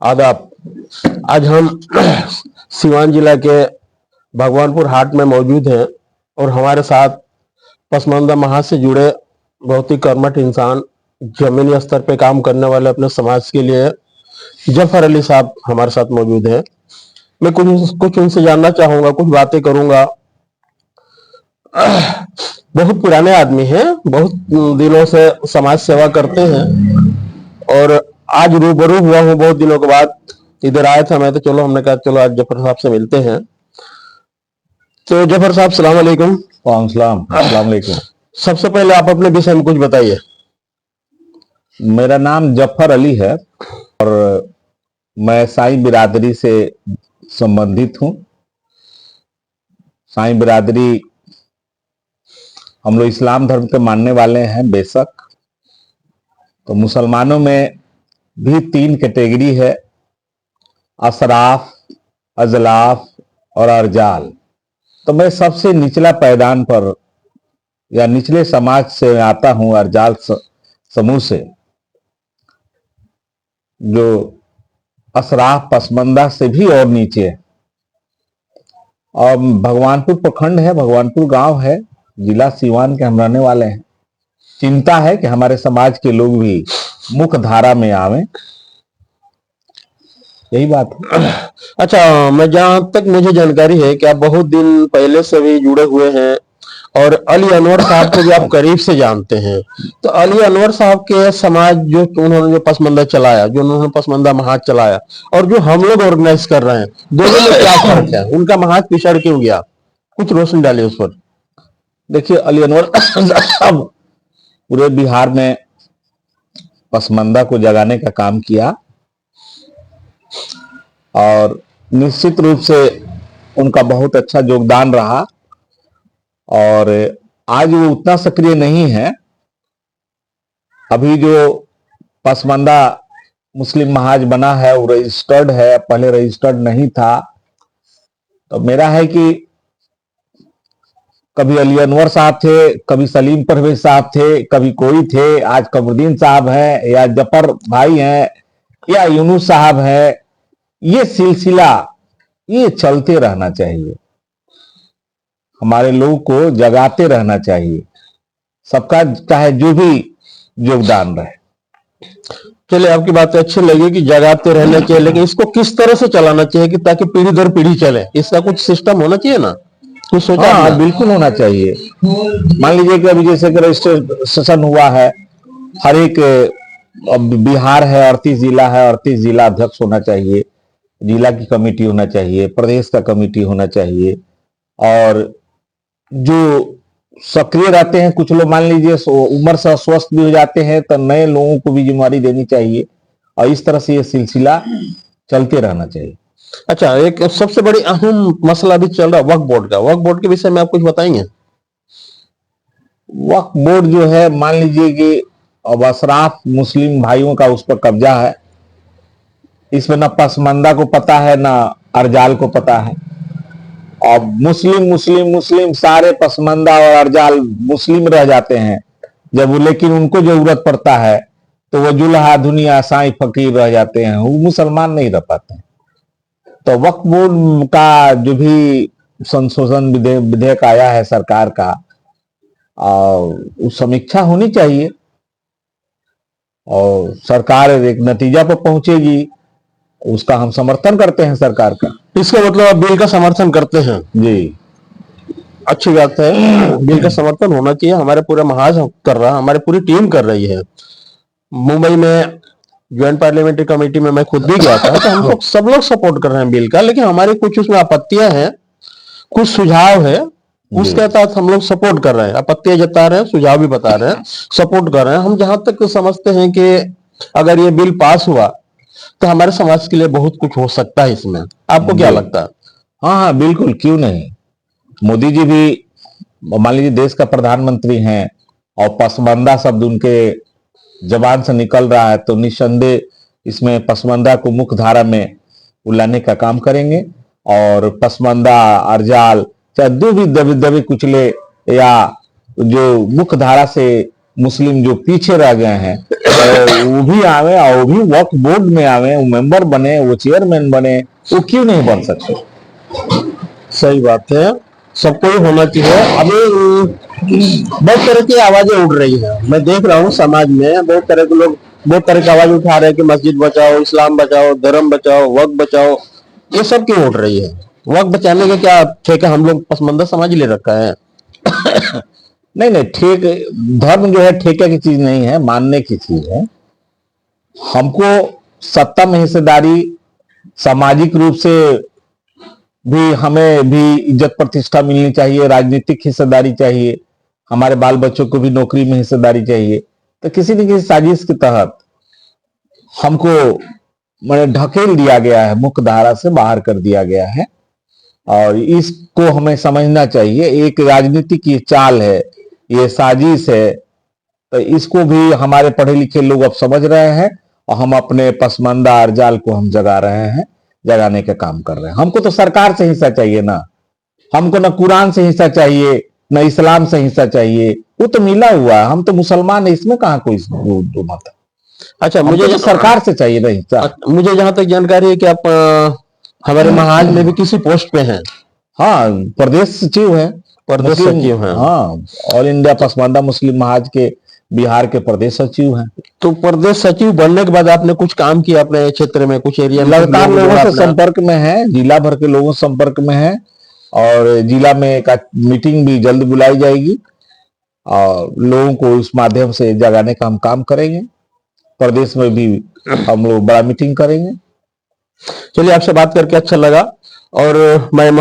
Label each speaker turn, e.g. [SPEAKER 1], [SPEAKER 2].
[SPEAKER 1] आदाब। आज हम सिवान जिला के भगवानपुर हाट में मौजूद हैं और हमारे साथ पसमानदा महाज से जुड़े बहुत ही कर्मठ इंसान, जमीनी स्तर पे काम करने वाले अपने समाज के लिए जफर अली साहब हमारे साथ मौजूद हैं। मैं कुछ कुछ उनसे जानना चाहूंगा, कुछ बातें करूंगा। बहुत पुराने आदमी हैं, बहुत दिनों से समाज सेवा करते हैं और आज रूबरू हुआ हूँ बहुत दिनों के बाद। इधर आया था मैं, तो चलो हमने कहा चलो आज जफर साहब से मिलते हैं। तो जफर साहब सलाम अलैकुम।
[SPEAKER 2] सलाम अलैकुम।
[SPEAKER 1] सबसे पहले आप अपने विषय में कुछ बताइए।
[SPEAKER 2] मेरा नाम जफर अली है और मैं साईं बिरादरी से संबंधित हूँ। साईं बिरादरी हम लोग इस्लाम धर्म के मानने वाले हैं बेशक। तो मुसलमानों में भी 3 कैटेगरी है, असराफ, अजलाफ और अर्जाल। तो मैं सबसे निचला पैदान पर या निचले समाज से आता हूँ, अर्जाल समूह से, जो असराफ पसमंदा से भी और नीचे है। और भगवानपुर प्रखंड है, भगवानपुर गांव है, जिला सीवान के हम रहने वाले हैं। चिंता है कि हमारे समाज के लोग भी मुख्य धारा में आवे, यही बात है।
[SPEAKER 1] अच्छा, मैं जहां तक मुझे जानकारी है कि आप बहुत दिन पहले से भी जुड़े हुए हैं और अली अनवर साहब को भी आप करीब से जानते हैं। तो अली अनवर साहब के समाज जो उन्होंने जो पसमंदा चलाया, जो उन्होंने पसमंदा महाज चलाया और जो हम लोग ऑर्गेनाइज कर रहे हैं, दोनों में क्या फर्क है? उनका महाज पिछड़ क्यों गया? कुछ रोशनी डालिए उस पर।
[SPEAKER 2] देखिए, अली अनवर साहब पूरे बिहार में पसमंदा को जगाने का काम किया और निश्चित रूप से उनका बहुत अच्छा योगदान रहा। और आज वो उतना सक्रिय नहीं है। अभी जो पसमंदा मुस्लिम महाज बना है वो रजिस्टर्ड है, पहले रजिस्टर्ड नहीं था। तो मेरा है कि कभी अली अनवर साहब थे, कभी सलीम परवेज साहब थे, कभी कोई थे, आज कमरुद्दीन साहब हैं या जफर भाई हैं या यूनुस साहब हैं। ये सिलसिला ये चलते रहना चाहिए। हमारे लोगों को जगाते रहना चाहिए, सबका चाहे जो भी योगदान रहे।
[SPEAKER 1] चलिए, आपकी बातें अच्छी लगी कि जगाते रहना चाहिए, लेकिन इसको किस तरह से चलाना चाहिए कि ताकि पीढ़ी दर पीढ़ी चले? इसका कुछ सिस्टम होना चाहिए ना, कुछ सोचा?
[SPEAKER 2] हाँ, बिल्कुल होना चाहिए। मान लीजिए कि अभी जैसे कि रजिस्ट्रेशन हुआ है, हर एक बिहार है, 38 जिला है, 38 जिला अध्यक्ष होना चाहिए, जिला की कमेटी होना चाहिए, प्रदेश का कमेटी होना चाहिए। और जो सक्रिय रहते हैं कुछ लोग, मान लीजिए उम्र से अस्वस्थ भी हो जाते हैं, तो नए लोगों को भी जिम्मेदारी देनी चाहिए और इस तरह से ये सिलसिला चलते रहना चाहिए।
[SPEAKER 1] अच्छा, एक सबसे बड़ी अहम मसला भी चल रहा है वक्फ बोर्ड का। वक्फ बोर्ड के विषय में आप कुछ बताएंगे?
[SPEAKER 2] वक्फ बोर्ड जो है, मान लीजिए कि अब अशराफ मुस्लिम भाइयों का उस पर कब्जा है। इसमें ना पसमंदा को पता है ना अर्जाल को पता है। और मुस्लिम मुस्लिम मुस्लिम सारे पसमंदा और अर्जाल मुस्लिम रह जाते हैं जब वो, लेकिन उनको जरूरत पड़ता है तो वो जुल्हा दुनिया साईं फकीर रह जाते हैं, वो मुसलमान नहीं रह पाते हैं। तो वक्फ बोर्ड का जो भी संशोधन विधेयक आया है सरकार का, उस समीक्षा होनी चाहिए और सरकार एक नतीजा पर पहुंचेगी। उसका हम समर्थन करते हैं सरकार का।
[SPEAKER 1] इसका मतलब आप बिल का समर्थन करते हैं?
[SPEAKER 2] जी,
[SPEAKER 1] अच्छी बात है, बिल का समर्थन होना चाहिए। हमारे पूरा महाज कर रहा है, हमारी पूरी टीम कर रही है। मुंबई में ज्वाइंट पार्लियामेंट्री कमेटी में मैं खुद भी गया था, तो हम लोग सब लोग सपोर्ट कर रहे हैं बिल का, लेकिन हमारी कुछ उसमें आपत्तियां हैं, कुछ सुझाव है, उसके तहत हम लोग सपोर्ट कर रहे हैं। आपत्तियां जता रहे हैं, सुझाव भी बता रहे हैं, सपोर्ट कर रहे हैं। हम जहां तक समझते हैं कि अगर ये बिल पास हुआ तो हमारे समाज के लिए बहुत कुछ हो सकता है इसमें। आपको क्या लगता है?
[SPEAKER 2] हाँ हाँ, बिल्कुल, क्यों नहीं। मोदी जी भी मान लीजिए देश का प्रधानमंत्री हैं और पसमंदा शब्द उनके जबान से निकल रहा है, तो निस्संदेह इसमें पसमंदा को मुख्य धारा में लाने का काम करेंगे। और पसमंदा अर्जाल चाहे जो भी दबे दबे कुचले या जो मुख्य धारा से मुस्लिम जो पीछे रह गए हैं वो भी आवे, और वो भी वक्फ बोर्ड में आवे, वो मेंबर बने, वो चेयरमैन बने, वो क्यों नहीं बन सकते?
[SPEAKER 1] सही बात है, सबको ही होना चाहिए। अभी बहुत तरह की आवाजें उड़ रही है, मैं देख रहा हूँ समाज में बहुत तरह के लोग बहुत तरह की आवाज उठा रहे हैं कि मस्जिद बचाओ, इस्लाम बचाओ, धर्म बचाओ, वक्त बचाओ। ये सब क्यों उठ रही है? वक्त बचाने का क्या ठेका हम लोग पसमंदा समाज ले रखा है?
[SPEAKER 2] नहीं नहीं, धर्म जो है ठेके की चीज नहीं है, मानने की चीज है। हमको सत्ता में हिस्सेदारी, सामाजिक रूप से भी हमें भी इज्जत प्रतिष्ठा मिलनी चाहिए, राजनीतिक हिस्सेदारी चाहिए, हमारे बाल बच्चों को भी नौकरी में हिस्सेदारी चाहिए। तो किसी न किसी साजिश के तहत हमको मैंने ढकेल दिया गया है, मुख्य धारा से बाहर कर दिया गया है, और इसको हमें समझना चाहिए। एक राजनीति की चाल है, ये साजिश है, तो इसको भी हमारे पढ़े लिखे लोग अब समझ रहे हैं, और हम अपने पसमानदा अर्जाल को हम जगा रहे हैं, जगाने का काम कर रहे हैं। हमको तो सरकार से हिस्सा चाहिए ना, हमको ना कुरान से हिस्सा चाहिए, ना इस्लाम से हिस्सा चाहिए, वो तो मिला हुआ है। हम तो मुसलमान है, इसमें कहाँ कोई दो मत है।
[SPEAKER 1] अच्छा,
[SPEAKER 2] मुझे तो सरकार से चाहिए ना हिस्सा।
[SPEAKER 1] मुझे जहां तक जानकारी है कि आप हमारे महाज में भी किसी पोस्ट पे हैं।
[SPEAKER 2] हाँ, प्रदेश सचिव है।
[SPEAKER 1] प्रदेश सचिव हैं?
[SPEAKER 2] हाँ, ऑल इंडिया पसमानदा मुस्लिम महाज के बिहार के प्रदेश सचिव हैं।
[SPEAKER 1] तो प्रदेश सचिव बनने के बाद आपने कुछ काम किया अपने क्षेत्र में, कुछ एरिया में?
[SPEAKER 2] लगातार लोगों से संपर्क में है, जिला भर के लोगों से संपर्क में है, और जिला में एक मीटिंग भी जल्द बुलाई जाएगी, और लोगों को उस माध्यम से जगाने का हम काम करेंगे। प्रदेश में भी हम लोग बड़ा मीटिंग करेंगे।
[SPEAKER 1] चलिए, आपसे बात करके अच्छा लगा, और मैं